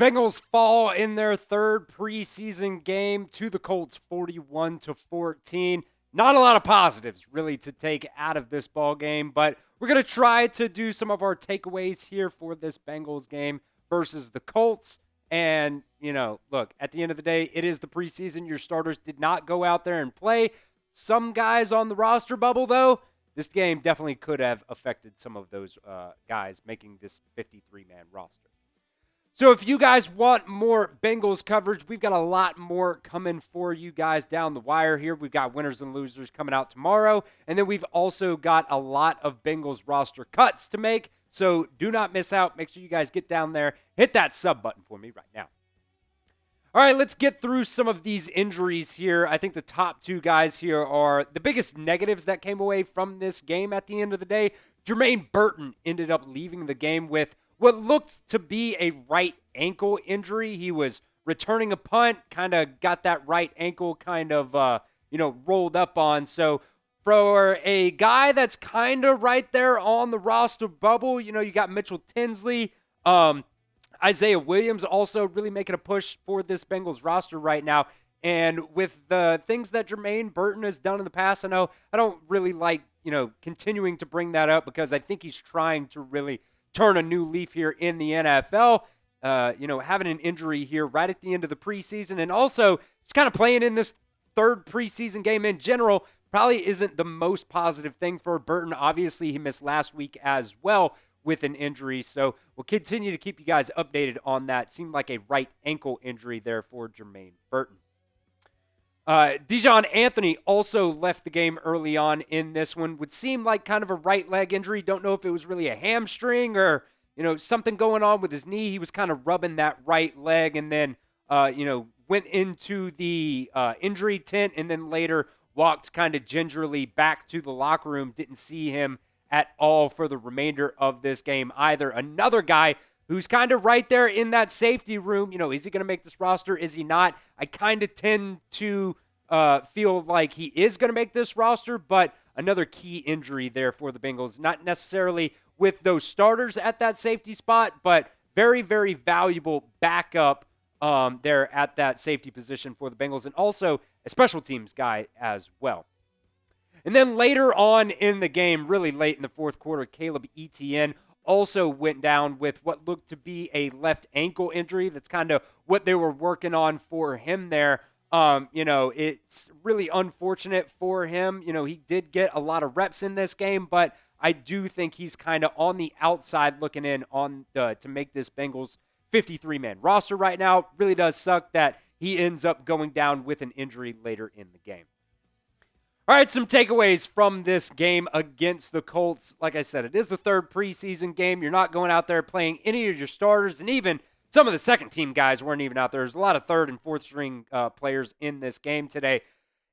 Bengals fall in their third preseason game to the Colts 41-14. Not a lot of positives really to take out of this ball game, but we're going to try to do some of our takeaways here for this Bengals game versus the Colts. And, look, at the end of the day, it is the preseason. Your starters did not go out there and play. Some guys on the roster bubble, though, this game definitely could have affected some of those guys making this 53-man roster. So if you guys want more Bengals coverage, we've got a lot more coming for you guys down the wire here. We've got winners and losers coming out tomorrow. And then we've also got a lot of Bengals roster cuts to make. So do not miss out. Make sure you guys get down there. Hit that sub button for me right now. All right, let's get through some of these injuries here. I think the top two guys here are the biggest negatives that came away from this game at the end of the day. Jermaine Burton ended up leaving the game with what looked to be a right ankle injury. He was returning a punt, kind of got that right ankle kind of, rolled up on. So for a guy that's kind of right there on the roster bubble, you got Mitchell Tinsley, Isaiah Williams also really making a push for this Bengals roster right now. And with the things that Jermaine Burton has done in the past, I don't really like, continuing to bring that up because I think he's trying to really turn a new leaf here in the NFL. Having an injury here right at the end of the preseason and also just kind of playing in this third preseason game in general probably isn't the most positive thing for Burton. Obviously, he missed last week as well with an injury, so we'll continue to keep you guys updated on that. Seemed like a right ankle injury there for Jermaine Burton. Daijhan Anthony also left the game early on in this one. Would seem like kind of a right leg injury. Don't know if it was really a hamstring or, something going on with his knee. He was kind of rubbing that right leg and then, went into the injury tent and then later walked kind of gingerly back to the locker room. Didn't see him at all for the remainder of this game either. Another guy who's kind of right there in that safety room. Is he going to make this roster? Is he not? I kind of tend to feel like he is going to make this roster, but another key injury there for the Bengals. Not necessarily with those starters at that safety spot, but very, very valuable backup there at that safety position for the Bengals, and also a special teams guy as well. And then later on in the game, really late in the fourth quarter, Caleb Etienne also went down with what looked to be a left ankle injury. That's kind of what they were working on for him there. It's really unfortunate for him. He did get a lot of reps in this game, but I do think he's kind of on the outside looking in on to make this Bengals 53-man roster right now. Really does suck that he ends up going down with an injury later in the game. All right, some takeaways from this game against the Colts. Like I said, it is the third preseason game. You're not going out there playing any of your starters, and even some of the second-team guys weren't even out there. There's a lot of third- and fourth-string players in this game today.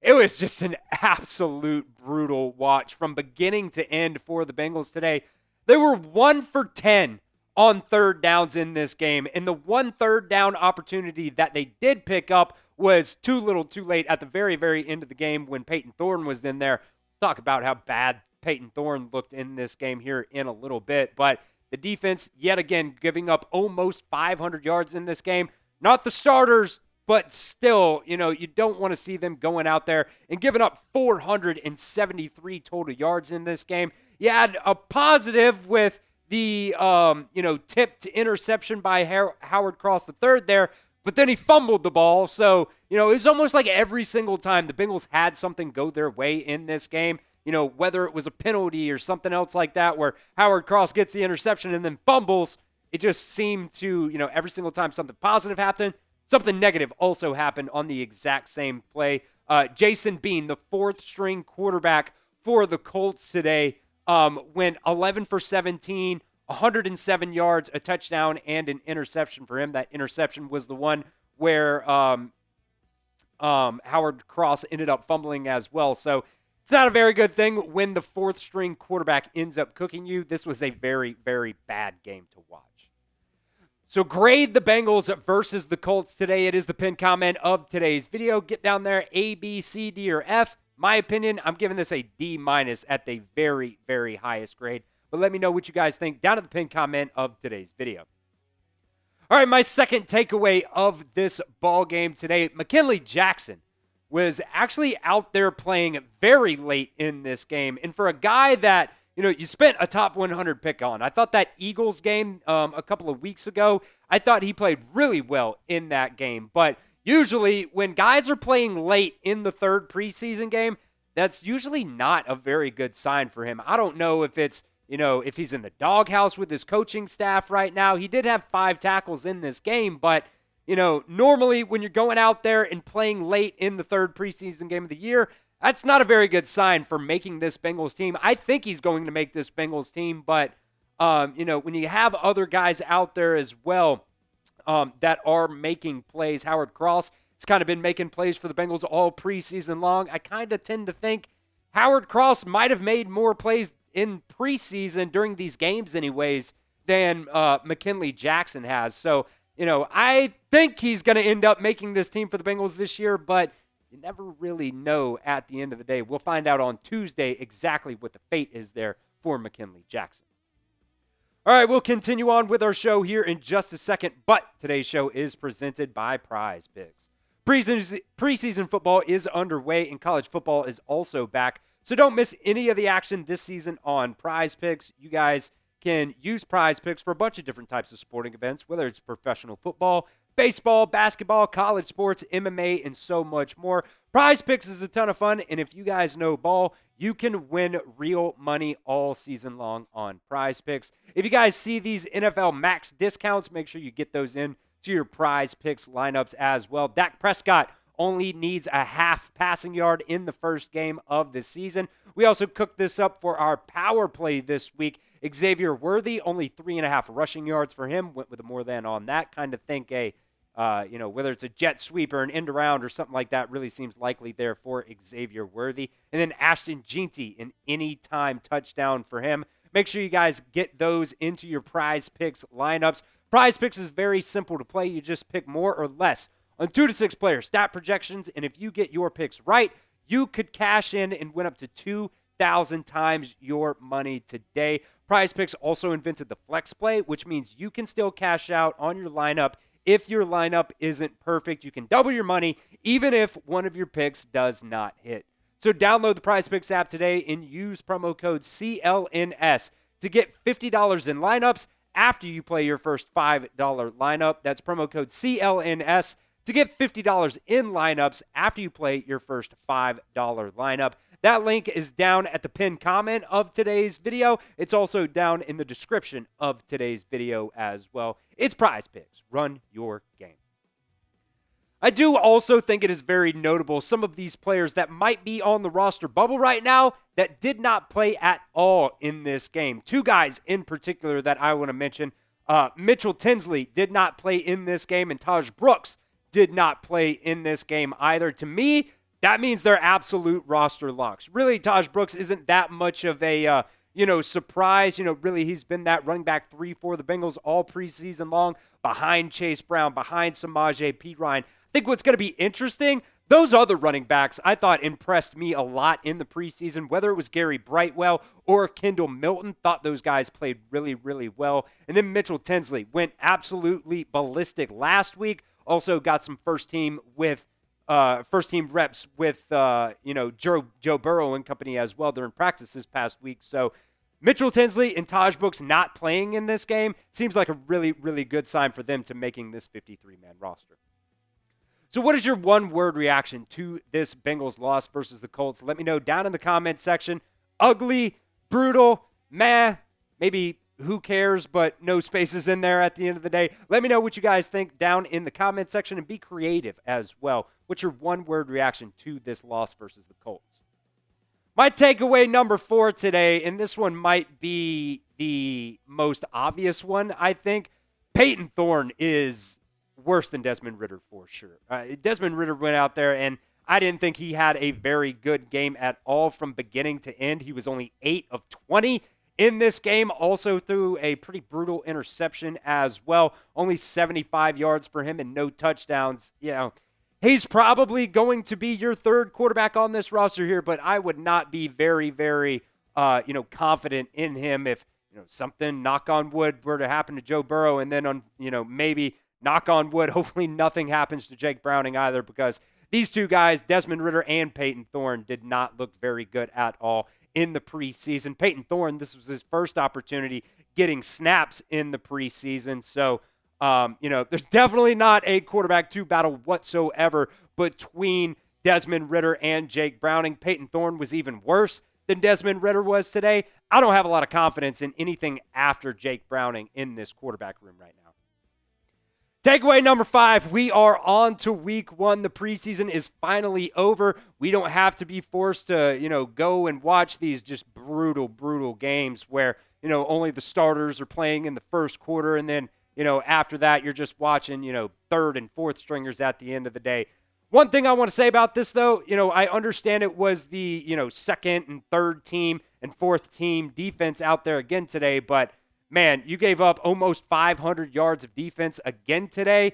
It was just an absolute brutal watch from beginning to end for the Bengals today. They were 1 for 10 on third downs in this game, and the one third down opportunity that they did pick up was too little too late at the very, very end of the game when Payton Thorne was in there. Talk about how bad Payton Thorne looked in this game here in a little bit. But the defense, yet again, giving up almost 500 yards in this game. Not the starters, but still, you don't want to see them going out there and giving up 473 total yards in this game. You had a positive with the, tipped interception by Howard Cross III there, but then he fumbled the ball. So, it was almost like every single time the Bengals had something go their way in this game, whether it was a penalty or something else like that where Howard Cross gets the interception and then fumbles, it just seemed to, every single time something positive happened, something negative also happened on the exact same play. Jason Bean, the fourth-string quarterback for the Colts today, went 11 for 17, 107 yards, a touchdown, and an interception for him. That interception was the one where Howard Cross ended up fumbling as well. So it's not a very good thing when the fourth-string quarterback ends up cooking you. This was a very, very bad game to watch. So grade the Bengals versus the Colts today. It is the pinned comment of today's video. Get down there, A, B, C, D, or F. My opinion, I'm giving this a D- at the very, very highest grade. But let me know what you guys think down at the pinned comment of today's video. All right, my second takeaway of this ball game today, McKinnley Jackson was actually out there playing very late in this game. And for a guy that, you spent a top 100 pick on, I thought that Eagles game a couple of weeks ago, I thought he played really well in that game. But usually when guys are playing late in the third preseason game, that's usually not a very good sign for him. I don't know if it's, if he's in the doghouse with his coaching staff right now. He did have 5 tackles in this game, but normally when you're going out there and playing late in the third preseason game of the year, that's not a very good sign for making this Bengals team. I think he's going to make this Bengals team, but, when you have other guys out there as well that are making plays, Howard Cross has kind of been making plays for the Bengals all preseason long. I kind of tend to think Howard Cross might have made more plays in preseason during these games anyways than McKinnley Jackson has. So, I think he's going to end up making this team for the Bengals this year, but you never really know at the end of the day. We'll find out on Tuesday exactly what the fate is there for McKinnley Jackson. All right, we'll continue on with our show here in just a second, but today's show is presented by Prize Picks. Preseason football is underway and college football is also back, so don't miss any of the action this season on Prize Picks. You guys can use Prize Picks for a bunch of different types of sporting events, whether it's professional football, baseball, basketball, college sports, MMA, and so much more. Prize Picks is a ton of fun, and if you guys know ball, you can win real money all season long on Prize Picks. If you guys see these NFL max discounts, make sure you get those in to your Prize Picks lineups as well. Dak Prescott only needs a half passing yard in the first game of the season. We also cooked this up for our power play this week. Xavier Worthy, only 3.5 rushing yards for him. Went with a more than on that. Kind of think whether it's a jet sweep or an end around or something like that really seems likely there for Xavier Worthy. And then Ashton Jeanty, an anytime touchdown for him. Make sure you guys get those into your Prize Picks lineups. Prize Picks is very simple to play. You just pick more or less on 2 to 6 player stat projections. And if you get your picks right, you could cash in and win up to 2,000 times your money today. Prize Picks also invented the flex play, which means you can still cash out on your lineup if your lineup isn't perfect. You can double your money even if one of your picks does not hit. So download the Prize Picks app today and use promo code CLNS to get $50 in lineups after you play your first $5 lineup. That's promo code CLNS to get $50 in lineups after you play your first $5 lineup. That link is down at the pinned comment of today's video. It's also down in the description of today's video as well. It's Prize Picks. Run your game. I do also think it is very notable some of these players that might be on the roster bubble right now that did not play at all in this game. 2 guys in particular that I want to mention. Mitchell Tinsley did not play in this game, and Taj Brooks did not play in this game either. To me, that means they're absolute roster locks. Really, Taj Brooks isn't that much of a, surprise. Really, he's been that running back 3 for the Bengals all preseason long, behind Chase Brown, behind Samaje Perine. I think what's going to be interesting, those other running backs I thought impressed me a lot in the preseason, whether it was Gary Brightwell or Kendall Milton. Thought those guys played really, really well. And then Mitchell Tinsley went absolutely ballistic last week. Also got some first team reps with Joe Burrow and company as well. They're in practice this past week. So Mitchell Tinsley and Taj Brooks not playing in this game seems like a really, really good sign for them to making this 53-man roster. So what is your one-word reaction to this Bengals loss versus the Colts? Let me know down in the comments section. Ugly, brutal, meh, maybe who cares, but no spaces in there at the end of the day. Let me know what you guys think down in the comment section and be creative as well. What's your one-word reaction to this loss versus the Colts? My takeaway number 4 today, and this one might be the most obvious one, I think. Payton Thorne is worse than Desmond Ridder for sure. Desmond Ridder went out there, and I didn't think he had a very good game at all from beginning to end. He was only 8 of 20 in this game, also threw a pretty brutal interception as well. Only 75 yards for him and no touchdowns. He's probably going to be your 3rd quarterback on this roster here, but I would not be very, very, confident in him if something, knock on wood, were to happen to Joe Burrow, and then maybe knock on wood, hopefully nothing happens to Jake Browning either, because these two guys, Desmond Ridder and Payton Thorne, did not look very good at all in the preseason. Payton Thorne, this was his first opportunity getting snaps in the preseason. So, there's definitely not a quarterback two battle whatsoever between Desmond Ridder and Jake Browning. Payton Thorne was even worse than Desmond Ridder was today. I don't have a lot of confidence in anything after Jake Browning in this quarterback room right now. Takeaway number 5, we are on to week 1. The preseason is finally over. We don't have to be forced to, go and watch these just brutal, brutal games where, only the starters are playing in the first quarter. And then, after that, you're just watching, third and fourth stringers at the end of the day. One thing I want to say about this, though, I understand it was the, second and third team and fourth team defense out there again today, but man, you gave up almost 500 yards of defense again today.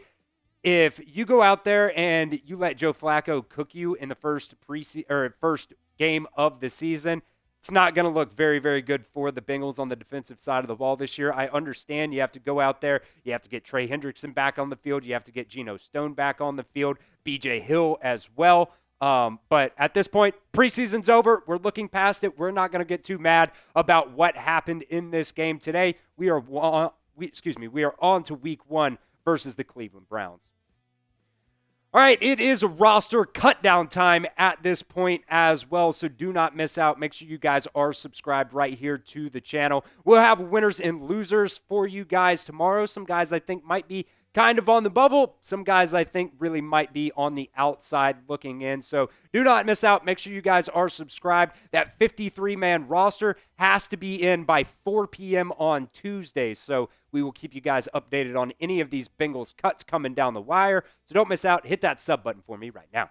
If you go out there and you let Joe Flacco cook you in the first game of the season, it's not going to look very, very good for the Bengals on the defensive side of the ball this year. I understand you have to go out there. You have to get Trey Hendrickson back on the field. You have to get Geno Stone back on the field, B.J. Hill as well. But at this point, preseason's over. We're looking past it. We're not going to get too mad about what happened in this game today. We are on to week 1 versus the Cleveland Browns. All right, it is roster cut down time at this point as well, so do not miss out. Make sure you guys are subscribed right here to the channel. We'll have winners and losers for you guys tomorrow. Some guys I think might be kind of on the bubble. Some guys I think really might be on the outside looking in. So do not miss out. Make sure you guys are subscribed. That 53-man roster has to be in by 4 p.m. on Tuesday. So we will keep you guys updated on any of these Bengals cuts coming down the wire. So don't miss out. Hit that sub button for me right now.